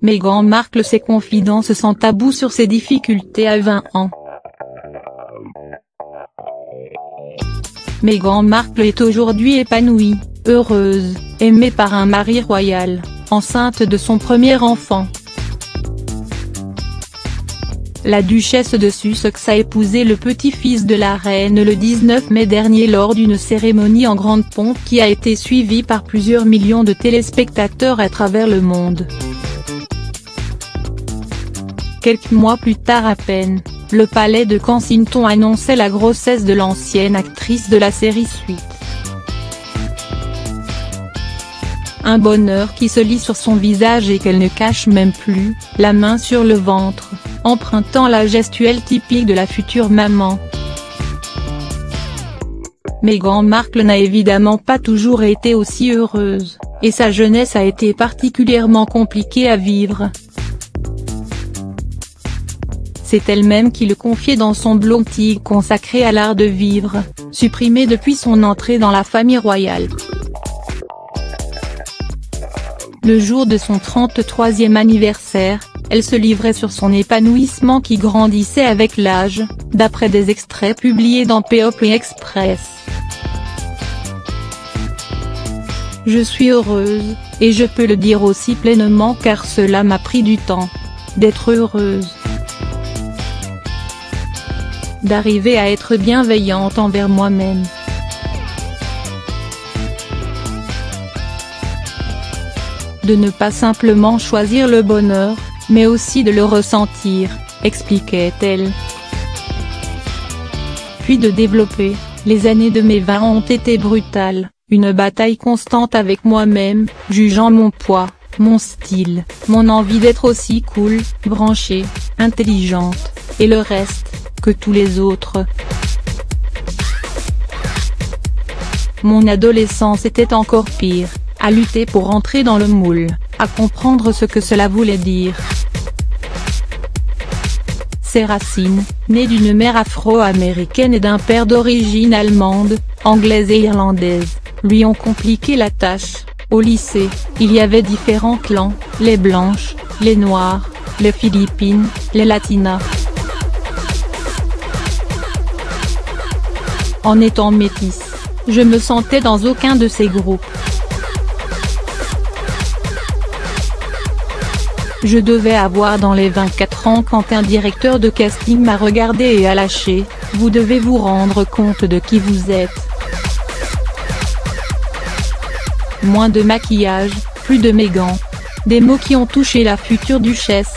Meghan Markle ses confidences sans tabou sur ses difficultés à 20 ans. Meghan Markle est aujourd'hui épanouie, heureuse, aimée par un mari royal, enceinte de son premier enfant. La duchesse de Sussex a épousé le petit-fils de la reine le 19 mai dernier lors d'une cérémonie en grande pompe qui a été suivie par plusieurs millions de téléspectateurs à travers le monde. Quelques mois plus tard à peine, le palais de Kensington annonçait la grossesse de l'ancienne actrice de la série Suits. Un bonheur qui se lit sur son visage et qu'elle ne cache même plus, la main sur le ventre, empruntant la gestuelle typique de la future maman. Meghan Markle n'a évidemment pas toujours été aussi heureuse, et sa jeunesse a été particulièrement compliquée à vivre. C'est elle-même qui le confiait dans son blog consacré à l'art de vivre, supprimé depuis son entrée dans la famille royale. Le jour de son 33e anniversaire, elle se livrait sur son épanouissement qui grandissait avec l'âge, d'après des extraits publiés dans People Express. Je suis heureuse, et je peux le dire aussi pleinement car cela m'a pris du temps. D'être heureuse. D'arriver à être bienveillante envers moi-même. De ne pas simplement choisir le bonheur, mais aussi de le ressentir, expliquait-elle. Puis de développer, les années de mes 20 ont été brutales, une bataille constante avec moi-même, jugeant mon poids, mon style, mon envie d'être aussi cool, branchée, intelligente, et le reste, que tous les autres. Mon adolescence était encore pire, à lutter pour entrer dans le moule, à comprendre ce que cela voulait dire. Ses racines, nées d'une mère afro-américaine et d'un père d'origine allemande, anglaise et irlandaise, lui ont compliqué la tâche. Au lycée, il y avait différents clans, les blanches, les noirs, les philippines, les latinas. En étant métisse, je me sentais dans aucun de ces groupes. Je devais avoir dans les 24 ans quand un directeur de casting m'a regardé et a lâché, « Vous devez vous rendre compte de qui vous êtes. » Moins de maquillage, plus de Meghan. Des mots qui ont touché la future duchesse.